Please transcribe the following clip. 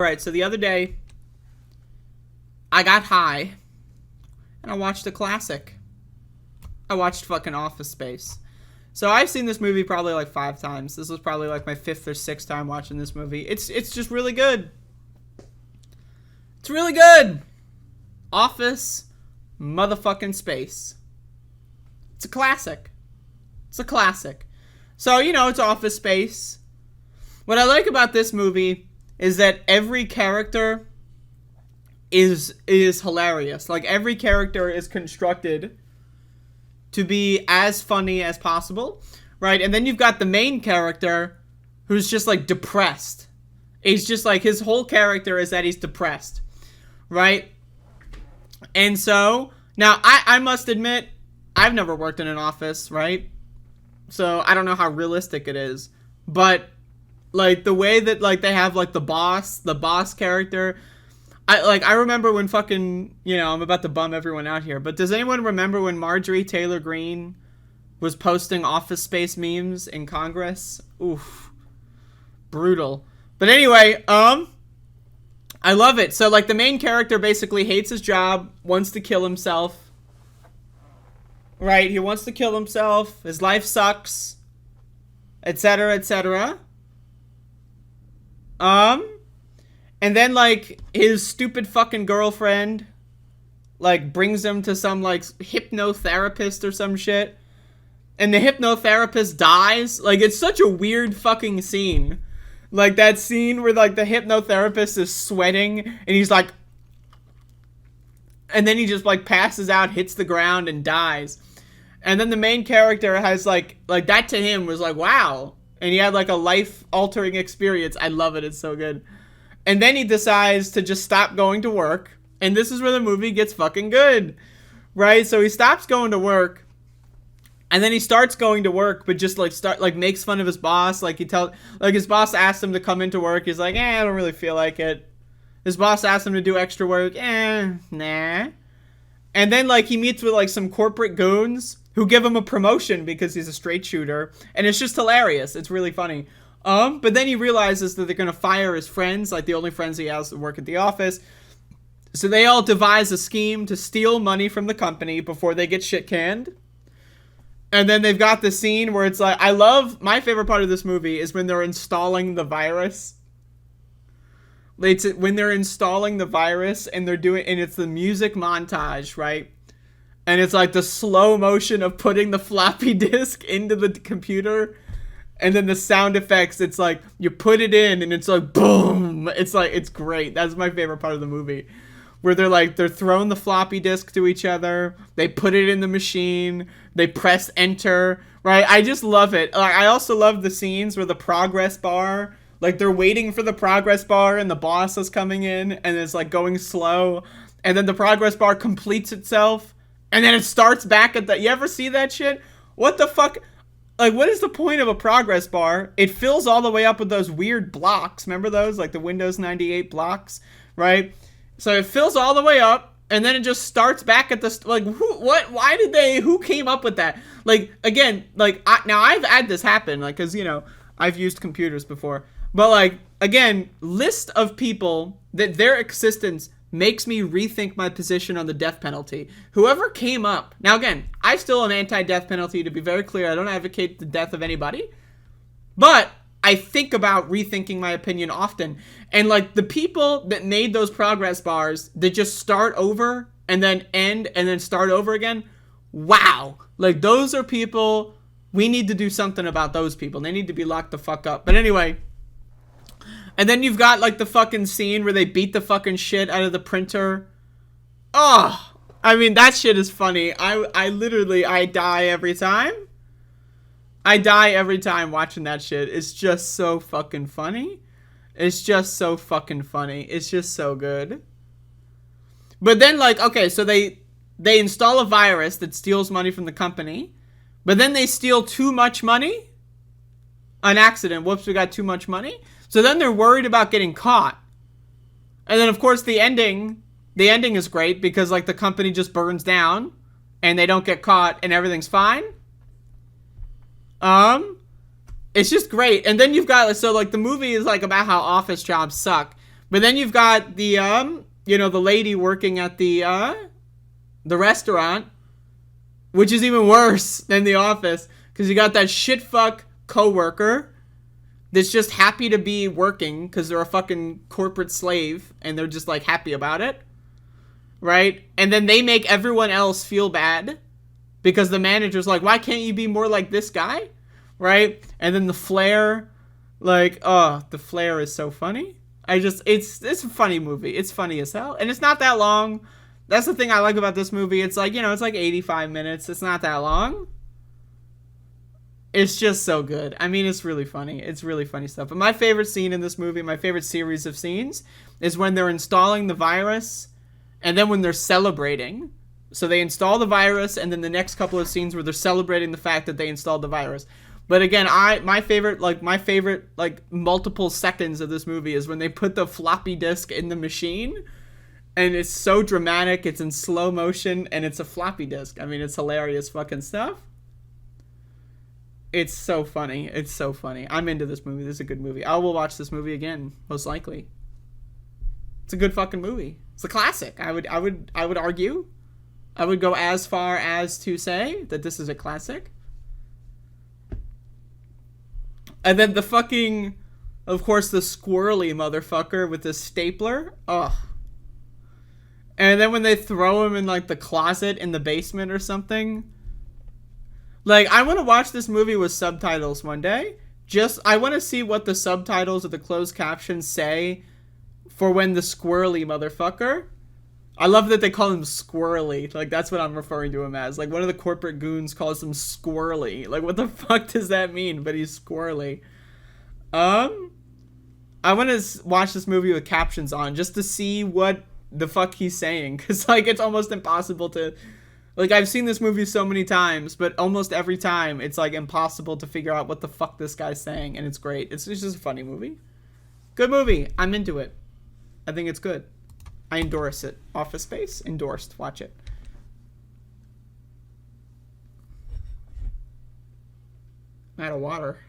Alright, so the other day, I got high, and I watched a classic. I watched fucking Office Space. So I've seen this movie probably like 5 times. This was probably like my 5th or 6th time watching this movie. It's just really good. It's really good. Office motherfucking Space. It's a classic. It's a classic. So, you know, it's Office Space. What I like about this movie is that every character is hilarious. Like, every character is constructed to be as funny as possible, right? And then you've got the main character who's just, like, depressed. He's just, like, his whole character is that he's depressed, right? And so, now, I must admit, I've never worked in an office, right? So, I don't know how realistic it is. But, like, the way that, like, they have, like, the boss character, I remember when fucking, you know, I'm about to bum everyone out here, but does anyone remember when Marjorie Taylor Greene was posting Office Space memes in Congress? Oof. Brutal. But anyway, I love it. So, like, the main character basically hates his job, wants to kill himself. Right? He wants to kill himself. His life sucks. Etc., etc. And then, like, his stupid fucking girlfriend, like, brings him to some, like, hypnotherapist or some shit. And the hypnotherapist dies. Like, it's such a weird fucking scene. Like, that scene where, like, the hypnotherapist is sweating, and he's like... And then he just, like, passes out, hits the ground, and dies. And then the main character has, like, that to him was like, wow. And he had, like, a life-altering experience. I love it. It's so good. And then he decides to just stop going to work. And this is where the movie gets fucking good. Right? So he stops going to work. And then he starts going to work, but just, like, makes fun of his boss. Like, his boss asked him to come into work. He's like, I don't really feel like it. His boss asked him to do extra work. Nah. And then, like, he meets with, like, some corporate goons who give him a promotion because he's a straight shooter. And it's just hilarious. It's really funny. But then he realizes that they're going to fire his friends, like the only friends he has that work at the office. So they all devise a scheme to steal money from the company before they get shit canned. And then they've got the scene where it's like, my favorite part of this movie is when they're installing the virus. When they're installing the virus and it's the music montage, right? And it's like the slow motion of putting the floppy disk into the computer. And then the sound effects, it's like, you put it in and it's like, boom. It's like, it's great. That's my favorite part of the movie. Where they're throwing the floppy disk to each other. They put it in the machine. They press enter, right? I just love it. Like, I also love the scenes where the progress bar, like, they're waiting for the progress bar and the boss is coming in and it's like going slow. And then the progress bar completes itself. And then it starts back at you ever see that shit? What the fuck? Like, what is the point of a progress bar? It fills all the way up with those weird blocks. Remember those? Like the Windows 98 blocks, right? So it fills all the way up, and then it just starts back at the... Like, who came up with that? Like, again, like, now I've had this happen, like, because, you know, I've used computers before. But, like, again, list of people that their existence makes me rethink my position on the death penalty. Whoever came up... Now, again, I still am anti-death penalty, to be very clear. I don't advocate the death of anybody. But I think about rethinking my opinion often. And, like, the people that made those progress bars that just start over and then end and then start over again, wow. Like, those are people... We need to do something about those people. They need to be locked the fuck up. But anyway... And then you've got, like, the fucking scene where they beat the fucking shit out of the printer. Oh, I mean, that shit is funny. I literally die every time. I die every time watching that shit. It's just so fucking funny. It's just so fucking funny. It's just so good. But then, like, okay, so they install a virus that steals money from the company. But then they steal too much money. An accident. Whoops, we got too much money. So then they're worried about getting caught. And then, of course, the ending is great because, like, the company just burns down and they don't get caught and everything's fine. It's just great. And then you've got, so, like, the movie is, like, about how office jobs suck. But then you've got the the lady working at the restaurant, which is even worse than The Office, because you got that shitfuck coworker that's just happy to be working because they're a fucking corporate slave and they're just like happy about it, right? And then they make everyone else feel bad because the manager's like, why can't you be more like this guy, right? And then the flare, like, oh, the flare is so funny. It's a funny movie. It's funny as hell, and it's not that long. That's the thing I like about this movie. It's like, it's like 85 minutes. It's not that long. It's just so good. I mean, it's really funny. It's really funny stuff. But my favorite scene in this movie, my favorite series of scenes, is when they're installing the virus and then when they're celebrating. So they install the virus and then the next couple of scenes where they're celebrating the fact that they installed the virus. But again, my favorite multiple seconds of this movie is when they put the floppy disk in the machine, and it's so dramatic. It's in slow motion and it's a floppy disk. I mean, it's hilarious fucking stuff. It's so funny. It's so funny. I'm into this movie. This is a good movie. I will watch this movie again, most likely. It's a good fucking movie. It's a classic. I would argue. I would go as far as to say that this is a classic. And then the fucking, of course, the squirrely motherfucker with the stapler. Ugh. And then when they throw him in like the closet in the basement or something. Like, I want to watch this movie with subtitles one day. I want to see what the subtitles or the closed captions say for when the squirrely motherfucker. I love that they call him squirrely. Like, that's what I'm referring to him as. Like, one of the corporate goons calls him squirrely. Like, what the fuck does that mean? But he's squirrely. I want to watch this movie with captions on just to see what the fuck he's saying. Because, like, it's almost impossible to... Like, I've seen this movie so many times, but almost every time it's, like, impossible to figure out what the fuck this guy's saying, and it's great. It's just a funny movie. Good movie. I'm into it. I think it's good. I endorse it. Office Space. Endorsed. Watch it. I'm out of water.